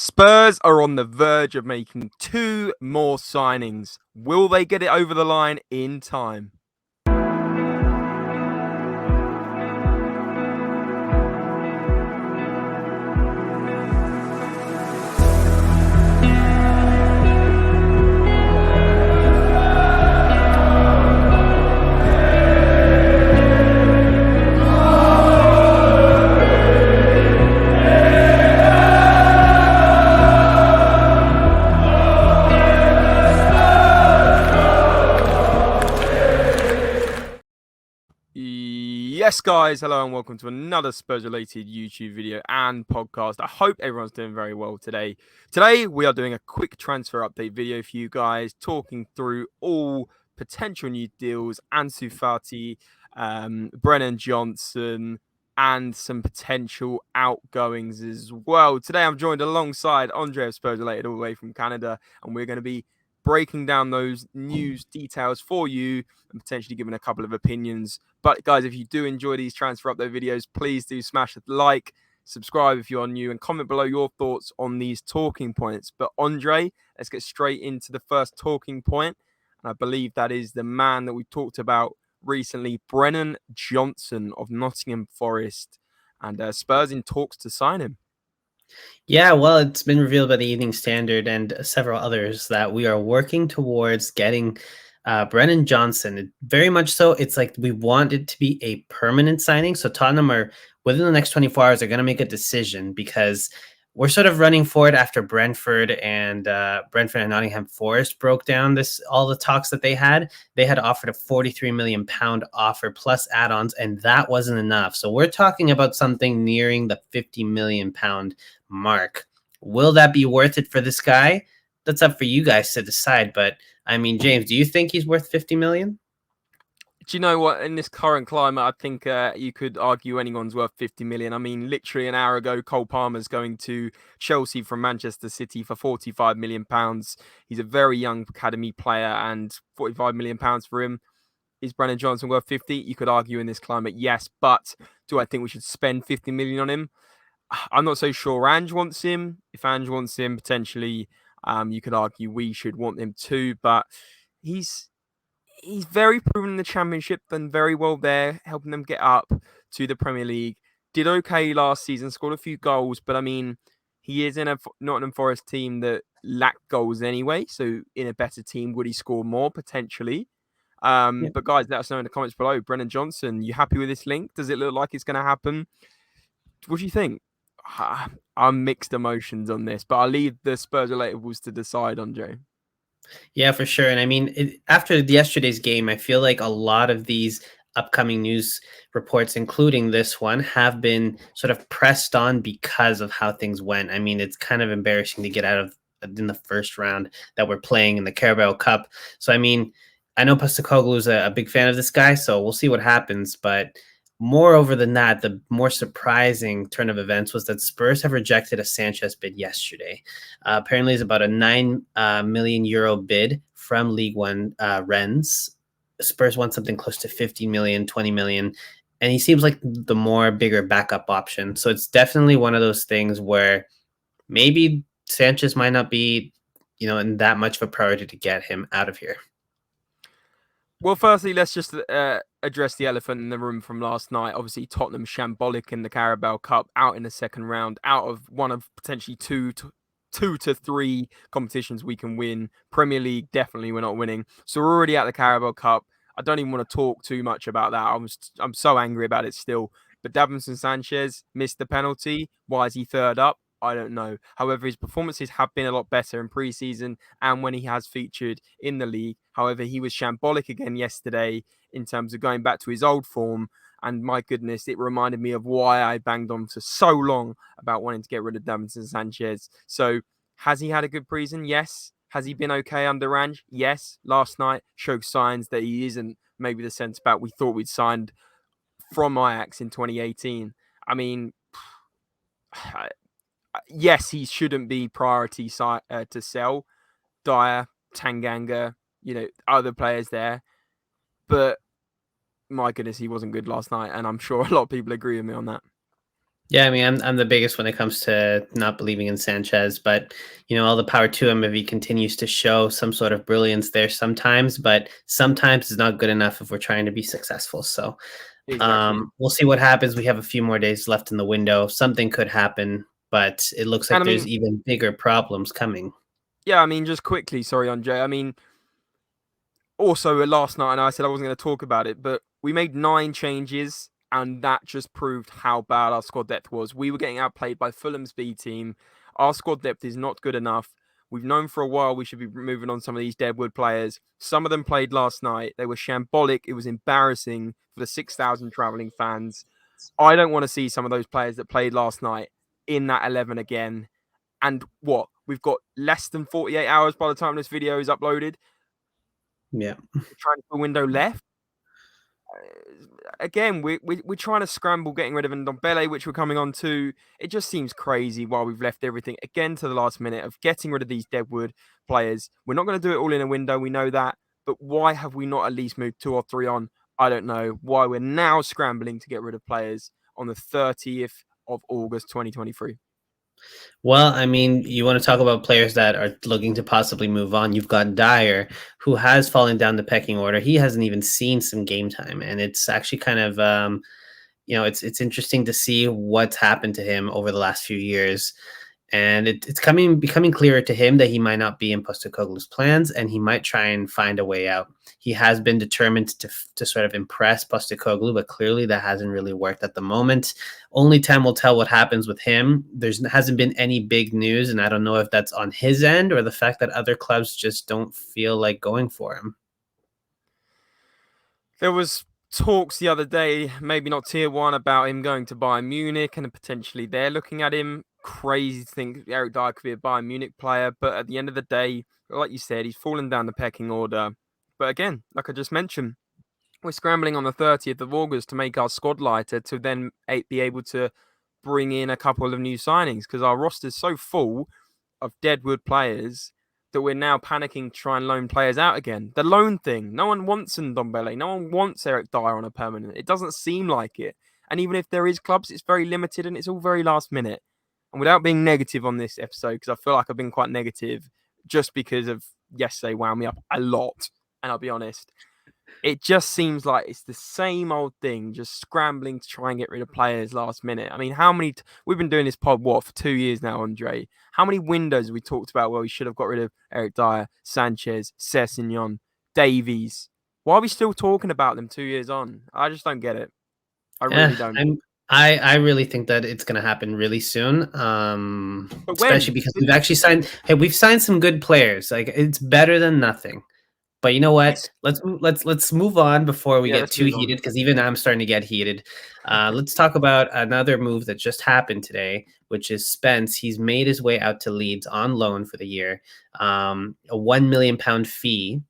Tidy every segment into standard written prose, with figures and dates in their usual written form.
Spurs are on the verge of making two more signings. Will they get it over the line in time? Yes, guys, hello and welcome to another Spurs-related YouTube video and podcast. I hope everyone's doing very well today. Today, we are doing a quick transfer update video for you guys, talking through all potential new deals, Ansu Fati, Brennan Johnson, and some potential outgoings as well. Today, I'm joined alongside Andre of Spurs-related all the way from Canada, and we're going to be breaking down those news details for you and potentially giving a couple of opinions. But guys, if you do enjoy these transfer update videos, please do smash the like, subscribe if you're new, and comment below your thoughts on these talking points. But Andre, let's get straight into the first talking point. And I believe that is the man that we talked about recently, Brennan Johnson of Nottingham Forest. And Spurs in talks to sign him. Yeah, well, it's been revealed by the Evening Standard and several others that we are working towards getting Brennan Johnson. Very much so. It's like we want it to be a permanent signing. So Tottenham are, within the next 24 hours, they're going to make a decision because we're sort of running for it after Brentford and Nottingham Forest broke down all the talks that they had. They had offered a £43 million offer plus add-ons, and that wasn't enough. So we're talking about something nearing the £50 million mark. Will that be worth it for this guy? That's up for you guys to decide. But I mean, James, do you think he's worth 50 million? Do you know what? In this current climate, I think you could argue anyone's worth 50 million. I mean, literally an hour ago, Cole Palmer's going to Chelsea from Manchester City for £45 million. He's a very young academy player, and £45 million for him. Is Brennan Johnson worth 50? You could argue in this climate, yes. But do I think we should spend 50 million on him? I'm not so sure Ange wants him. If Ange wants him, potentially, you could argue we should want him too. But he's very proven in the Championship, done very well there, helping them get up to the Premier League. Did okay last season, scored a few goals, but I mean, he is in a Nottingham Forest team that lacked goals anyway. So in a better team, would he score more potentially? But guys, let us know in the comments below. Brennan Johnson, you happy with this link? Does it look like it's going to happen? What do you think? I'm mixed emotions on this, but I'll leave the Spurs-relatables to decide, Andre. Yeah, for sure. And I mean, after yesterday's game, I feel like a lot of these upcoming news reports, including this one, have been sort of pressed on because of how things went. I mean, it's kind of embarrassing to get out of in the first round that we're playing in the Carabao Cup. So, I mean, I know Postecoglou is a big fan of this guy, so we'll see what happens. But moreover than that, the more surprising turn of events was that Spurs have rejected a Sanchez bid yesterday. Apparently, it's about a €9 million bid from League One Rennes. Spurs want something close to 50 million, 20 million, and he seems like the bigger backup option. So it's definitely one of those things where maybe Sanchez might not be, in that much of a priority to get him out of here. Well, firstly, let's just address the elephant in the room from last night. Obviously, Tottenham shambolic in the Carabao Cup, out in the second round, out of one of potentially two to three competitions we can win. Premier League, definitely we're not winning. So we're already at the Carabao Cup. I don't even want to talk too much about that. I'm so angry about it still. But Davinson Sanchez missed the penalty. Why is he third up? I don't know. However, his performances have been a lot better in pre-season and when he has featured in the league. However, he was shambolic again yesterday in terms of going back to his old form. And my goodness, it reminded me of why I banged on for so long about wanting to get rid of Davinson Sanchez. So has he had a good pre-season? Yes. Has he been okay under Ange? Yes. Last night showed signs that he isn't maybe the centre-back we thought we'd signed from Ajax in 2018. I mean, yes, he shouldn't be priority to sell. Dier, Tanganga, other players there. But my goodness, he wasn't good last night. And I'm sure a lot of people agree with me on that. Yeah, I mean, I'm the biggest when it comes to not believing in Sanchez, but all the power to him if he continues to show some sort of brilliance there sometimes, but sometimes it's not good enough if we're trying to be successful. So Exactly. we'll see what happens. We have a few more days left in the window. Something could happen, but it looks And like I there's mean, even bigger problems coming. yeah, I mean, just quickly, sorry, Andre. I mean, also last night, and I said I wasn't going to talk about it, but we made 9 changes, and that just proved how bad our squad depth was. We were getting outplayed by Fulham's B team. Our squad depth is not good enough. We've known for a while we should be moving on some of these deadwood players. Some of them played last night. They were shambolic. It was embarrassing for the 6,000 travelling fans. I don't want to see some of those players that played last night in that 11 again. And what? We've got less than 48 hours by the time this video is uploaded. Yeah. The transfer window left. Again, we're trying to scramble getting rid of Ndombele, which we're coming on to. It just seems crazy while we've left everything again to the last minute of getting rid of these deadwood players. We're not going to do it all in a window. We know that. But why have we not at least moved 2 or 3 on? I don't know. Why we're now scrambling to get rid of players on the 30th of August 2023. Well, I mean, you want to talk about players that are looking to possibly move on. You've got Dier, who has fallen down the pecking order. He hasn't even seen some game time, and it's actually kind of it's interesting to see what's happened to him over the last few years. And it's becoming clearer to him that he might not be in Postecoglou's plans, and he might try and find a way out. He has been determined to sort of impress Postecoglou, but clearly that hasn't really worked at the moment. Only time will tell what happens with him. Hasn't been any big news, and I don't know if that's on his end or the fact that other clubs just don't feel like going for him. There was talks the other day, maybe not tier one, about him going to Bayern Munich and potentially they're looking at him. Crazy to think Eric Dier could be a Bayern Munich player, but at the end of the day, like you said, he's fallen down the pecking order. But again, like I just mentioned, we're scrambling on the 30th of August to make our squad lighter to then be able to bring in a couple of new signings because our roster's so full of deadwood players that we're now panicking to try and loan players out again. The loan thing, no one wants Ndombele. No one wants Eric Dier on a permanent. It doesn't seem like it. And even if there is clubs, it's very limited and it's all very last minute. And without being negative on this episode, because I feel like I've been quite negative just because of yesterday wound me up a lot. And I'll be honest, it just seems like it's the same old thing, just scrambling to try and get rid of players last minute. I mean, we've been doing this pod, for 2 years now, Andre? How many windows have we talked about where we should have got rid of Eric Dier, Sanchez, Sessegnon, Davies? Why are we still talking about them 2 years on? I just don't get it. I Yeah, really don't. I really think that it's going to happen really soon. But Especially when? because we've signed some good players. Like, it's better than nothing. But you know what? Yes. Let's move on before we Yeah, get let's too move on. heated, because even I'm starting to get heated. Let's talk about another move that just happened today, which is Spence. He's made his way out to Leeds on loan for the year. A £1 million fee,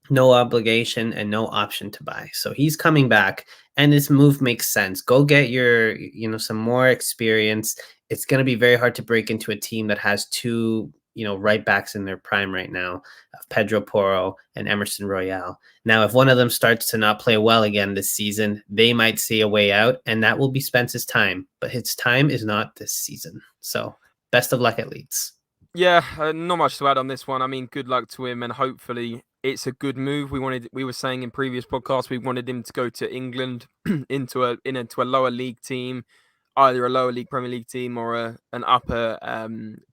no obligation and no option to buy. So he's coming back, and this move makes sense. Go get your, some more experience. It's going to be very hard to break into a team that has two, right backs in their prime right now, of Pedro Porro and Emerson Royale. Now, if one of them starts to not play well again this season, they might see a way out, and that will be Spence's time. But his time is not this season. So best of luck at Leeds. Yeah, not much to add on this one. I mean, good luck to him, and hopefully it's a good move. We were saying in previous podcasts we wanted him to go to England into a lower league team, either a lower league Premier League team or an upper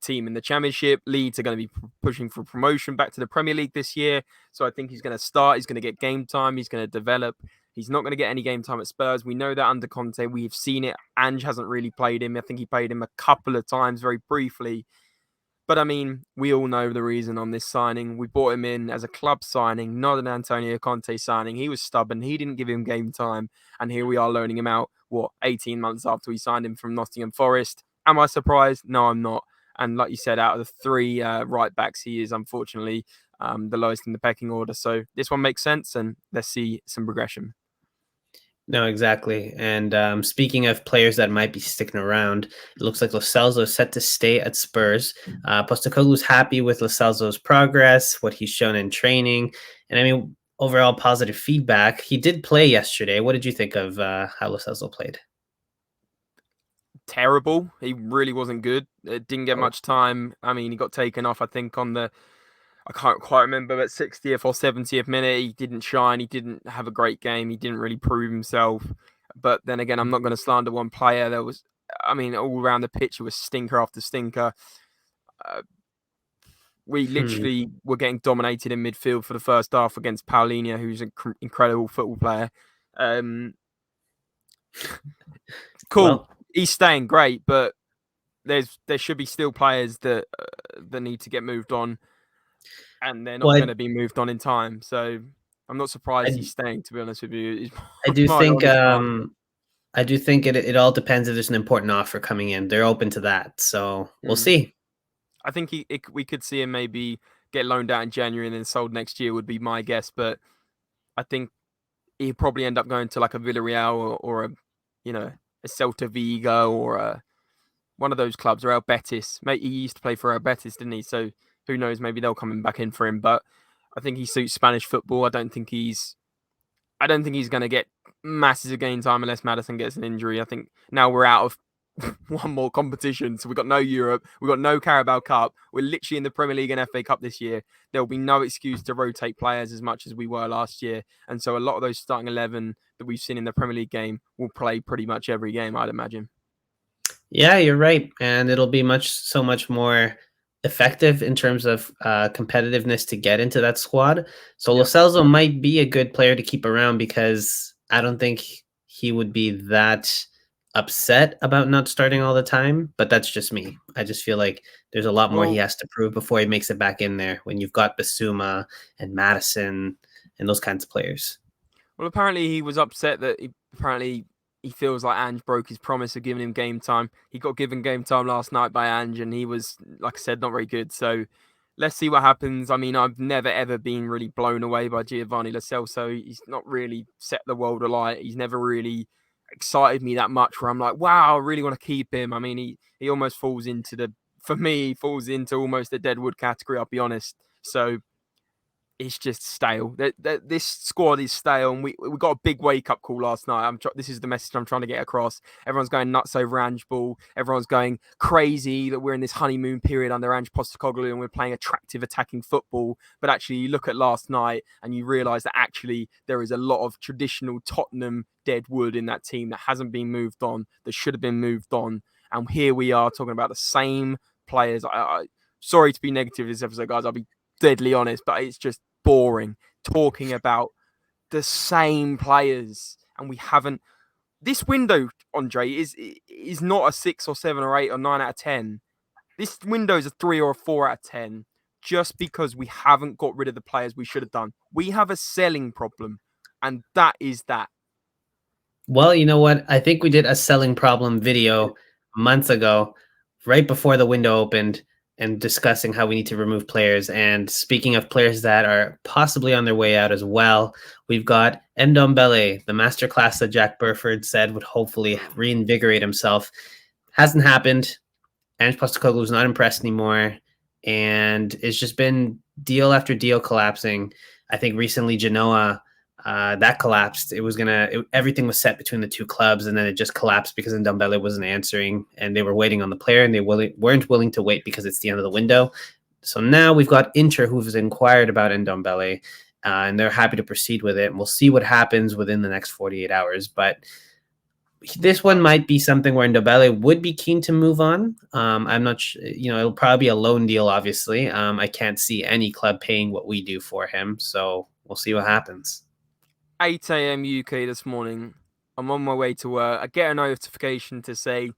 team in the Championship. Leeds are going to be pushing for promotion back to the Premier League this year, so I think he's going to start. He's going to get game time. He's going to develop. He's not going to get any game time at Spurs. We know that under Conte. We've seen it. Ange hasn't really played him. I think he played him a couple of times very briefly. But I mean, we all know the reason on this signing. We bought him in as a club signing, not an Antonio Conte signing. He was stubborn. He didn't give him game time. And here we are loaning him out, 18 months after we signed him from Nottingham Forest. Am I surprised? No, I'm not. And like you said, out of the three right backs, he is unfortunately the lowest in the pecking order. So this one makes sense, and let's see some progression. No, exactly. And speaking of players that might be sticking around, it looks like Lo Celso is set to stay at Spurs. Postecoglou's happy with Lo Celso's progress, what he's shown in training, and I mean, overall positive feedback. He did play yesterday. What did you think of how Lo Celso played? terrible. He really wasn't good. Didn't get Oh. much time. I mean, he got taken off, I think, on the, I can't quite remember, but 60th or 70th minute. He didn't shine. He didn't have a great game. He didn't really prove himself. But then again, I'm not going to slander one player. There was, I mean, all around the pitch, it was stinker after stinker. Uh, we Hmm. literally were getting dominated in midfield for the first half against Paulinho, who's an incredible football player. Um, cool. Well, He's staying great, but there should be still players that need to get moved on, and they're not well, going to be moved on in time. So I'm not surprised I, he's staying. To be honest with you, is I do my think honest answer. I do think it all depends if there's an important offer coming in. They're open to that, so we'll Mm. see. I think we could see him maybe get loaned out in January and then sold next year would be my guess. But I think he'd probably end up going to like a Villarreal or a, you know, a Celta Vigo or one of those clubs, or El Betis. Mate, he used to play for El Betis, didn't he? So who knows? Maybe they'll come back in for him. But I think he suits Spanish football. I don't think he's going to get masses of game time unless Maddison gets an injury. I think now we're out of one more competition. So we've got no Europe. We've got no Carabao Cup. We're literally in the Premier League and FA Cup this year. There'll be no excuse to rotate players as much as we were last year. And so a lot of those starting 11 that we've seen in the Premier League game will play pretty much every game, I'd imagine. Yeah, you're right, and it'll be so much more effective in terms of competitiveness to get into that squad. So Lo Yep. Celso might be a good player to keep around because I don't think he would be that upset about not starting all the time. But that's just me. I just feel like there's a lot more he Well, has to prove before he makes it back in there. When you've got Basuma and Maddison and those kinds of players. Well, apparently he was upset that he feels like Ange broke his promise of giving him game time. He got given game time last night by Ange, and he was, like I said, not very good. So let's see what happens. I mean, I've never ever been really blown away by Giovanni Lo Celso. He's not really set the world alight. He's never really excited me that much where I'm like, wow, I really want to keep him. I mean, he almost falls into for me, he falls into almost the Deadwood category, I'll be honest. So it's just stale. This squad is stale, and we got a big wake up call last night. This is the message I'm trying to get across. Everyone's going nuts over Ange Ball. Everyone's going crazy that we're in this honeymoon period under Ange Postecoglou and we're playing attractive attacking football. But actually, you look at last night and you realise that actually there is a lot of traditional Tottenham dead wood in that team that hasn't been moved on, that should have been moved on. And here we are talking about the same players. Sorry to be negative this episode, guys. I'll be deadly honest, but it's just boring talking about the same players, and we haven't. This window, Andre, is not a 6 or 7 or 8 or 9 out of 10. This window is a 3 or a 4 out of 10, just because we haven't got rid of the players we should have done. We have a selling problem, and that is that. Well, you know what? I think we did a selling problem video months ago, right before the window opened, and discussing how we need to remove players. And speaking of players that are possibly on their way out as well, we've got Ndombele, the masterclass that Jack Burford said would hopefully reinvigorate himself. Hasn't happened. Ange Postecoglou is not impressed anymore, and it's just been deal after deal collapsing. I think recently Genoa that collapsed. Everything was set between the two clubs, and then it just collapsed because Ndombele wasn't answering, and they were waiting on the player, and they weren't willing to wait because it's the end of the window. So now we've got Inter, who has inquired about Ndombele, and they're happy to proceed with it. And we'll see what happens within the next 48 hours. But this one might be something where Ndombele would be keen to move on. I'm not sure, it'll probably be a loan deal, obviously. I can't see any club paying what we do for him. So we'll see what happens. 8 a.m. UK this morning. I'm on my way to work. I get a notification to say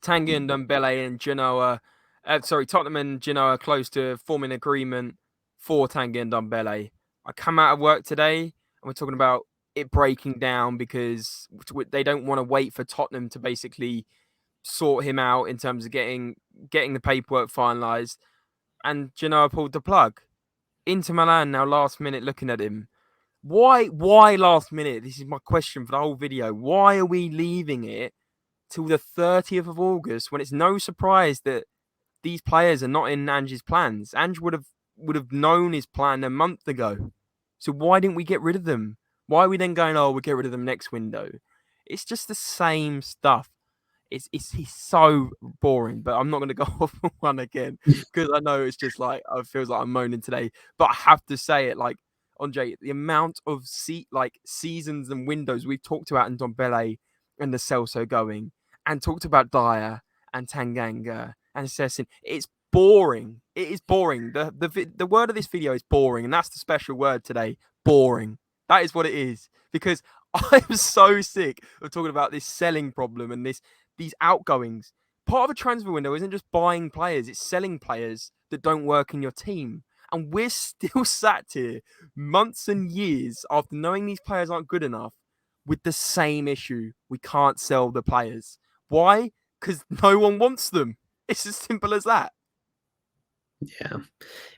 Tanguy and Ndombele and Genoa, Tottenham and Genoa close to forming agreement for Tanguy and Ndombele. I come out of work today and we're talking about it breaking down because they don't want to wait for Tottenham to basically sort him out in terms of getting the paperwork finalised. And Genoa pulled the plug. Inter Milan now last minute looking at him. Why last minute? This is my question for the whole video. Why are we leaving it till the 30th of August when it's no surprise that these players are not in Ange's plans? Ange would have known his plan a month ago. So why didn't we get rid of them? Why are we then going, oh, we'll get rid of them next window? It's just the same stuff. he's so boring. But I'm not going to go off on one again because I know it's just like it feels like I'm moaning today. But I have to say it, like Andre, the amount of seasons and windows we've talked about in Ndombele and the Celso going, and talked about Dier and Tanganga and Sessin. It's boring. It is boring. The word of this video is boring, and that's the special word today. Boring. That is what it is. Because I'm so sick of talking about this selling problem and these outgoings. Part of a transfer window isn't just buying players, it's selling players that don't work in your team. And we're still sat here months and years after knowing these players aren't good enough with the same issue. We can't sell the players. Why? Because no one wants them. It's as simple as that. Yeah.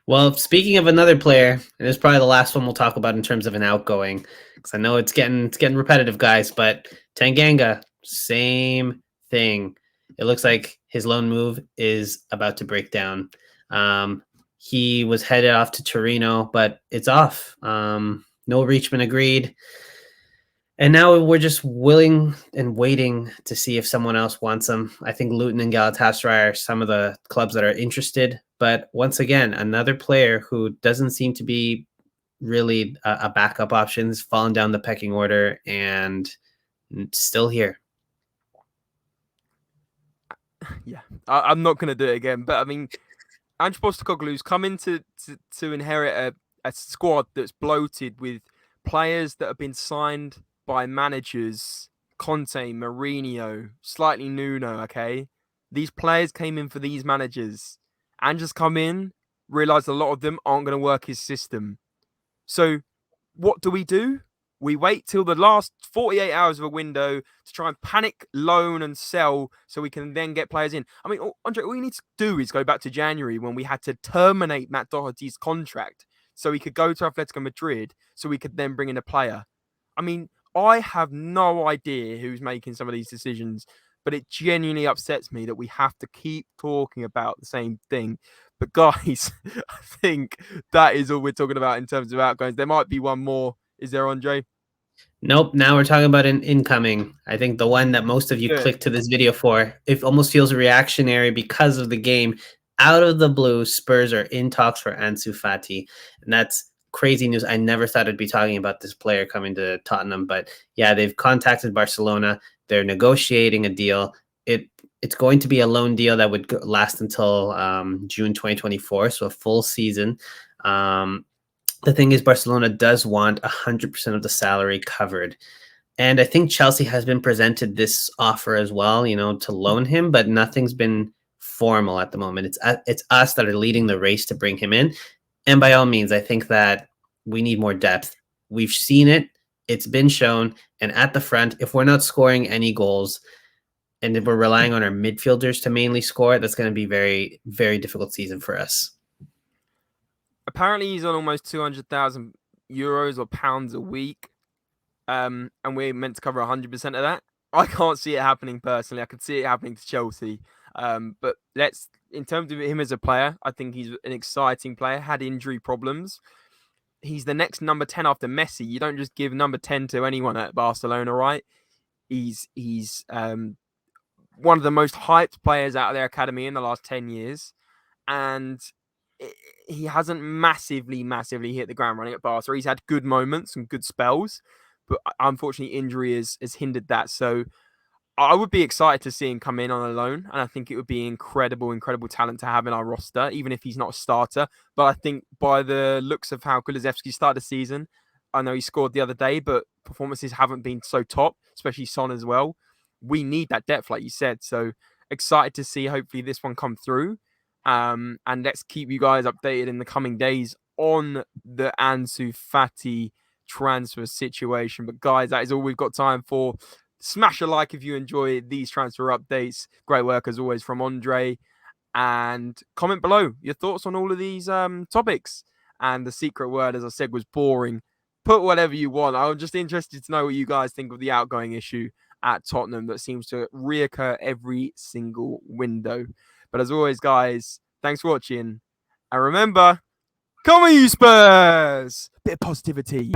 Well, speaking of another player, and it's probably the last one we'll talk about in terms of an outgoing, because I know it's getting repetitive, guys. But Tanganga, same thing. It looks like his loan move is about to break down. He was headed off to Torino, but it's off. No reachman agreed. And now we're just willing and waiting to see if someone else wants him. I think Luton and Galatasaray are some of the clubs that are interested. But once again, another player who doesn't seem to be really a backup option, has fallen down the pecking order and still here. Yeah, I'm not going to do it again. But I mean, Ange Postecoglou's come in to inherit a squad that's bloated with players that have been signed by managers, Conte, Mourinho, slightly Nuno, okay? These players came in for these managers. Ange has come in, realised a lot of them aren't going to work his system. So what do? We wait till the last 48 hours of a window to try and panic, loan and sell so we can then get players in. I mean, Andre, all you need to do is go back to January when we had to terminate Matt Doherty's contract so he could go to Atletico Madrid so we could then bring in a player. I mean, I have no idea who's making some of these decisions, but it genuinely upsets me that we have to keep talking about the same thing. But guys, I think that is all we're talking about in terms of outgoings. There might be one more. Is there, Andre? Nope. Now we're talking about an incoming. I think the one that most of you clicked to this video for, it almost feels reactionary because of the game. Out of the blue, Spurs are in talks for Ansu Fati. And that's crazy news. I never thought I'd be talking about this player coming to Tottenham. But yeah, they've contacted Barcelona. They're negotiating a deal. It's going to be a loan deal that would last until June 2024, so a full season. The thing is, Barcelona does want 100% of the salary covered. And I think Chelsea has been presented this offer as well, to loan him, but nothing's been formal at the moment. It's us that are leading the race to bring him in. And by all means, I think that we need more depth. We've seen it. It's been shown. And at the front, if we're not scoring any goals and if we're relying on our midfielders to mainly score, that's going to be very, very difficult season for us. Apparently, he's on almost 200,000 euros or pounds a week. And we're meant to cover 100% of that. I can't see it happening personally. I could see it happening to Chelsea. But in terms of him as a player, I think he's an exciting player, had injury problems. He's the next number 10 after Messi. You don't just give number 10 to anyone at Barcelona, right? He's one of the most hyped players out of their academy in the last 10 years. And he hasn't massively hit the ground running at Barca. He's had good moments and good spells, but unfortunately injury has hindered that. So I would be excited to see him come in on a loan, and I think it would be incredible talent to have in our roster, even if he's not a starter. But I think by the looks of how Kulusevski started the season, I know he scored the other day, but performances haven't been so top, especially Son as well. We need that depth, like you said. So excited to see hopefully this one come through. And let's keep you guys updated in the coming days on the Ansu Fati transfer situation. But guys, that is all we've got time for. Smash a like if you enjoy these transfer updates. Great work as always from Andre. And comment below your thoughts on all of these topics. And the secret word, as I said, was boring. Put whatever you want. I'm just interested to know what you guys think of the outgoing issue at Tottenham that seems to reoccur every single window. But as always, guys, thanks for watching. And remember, come on, you Spurs! Bit of positivity.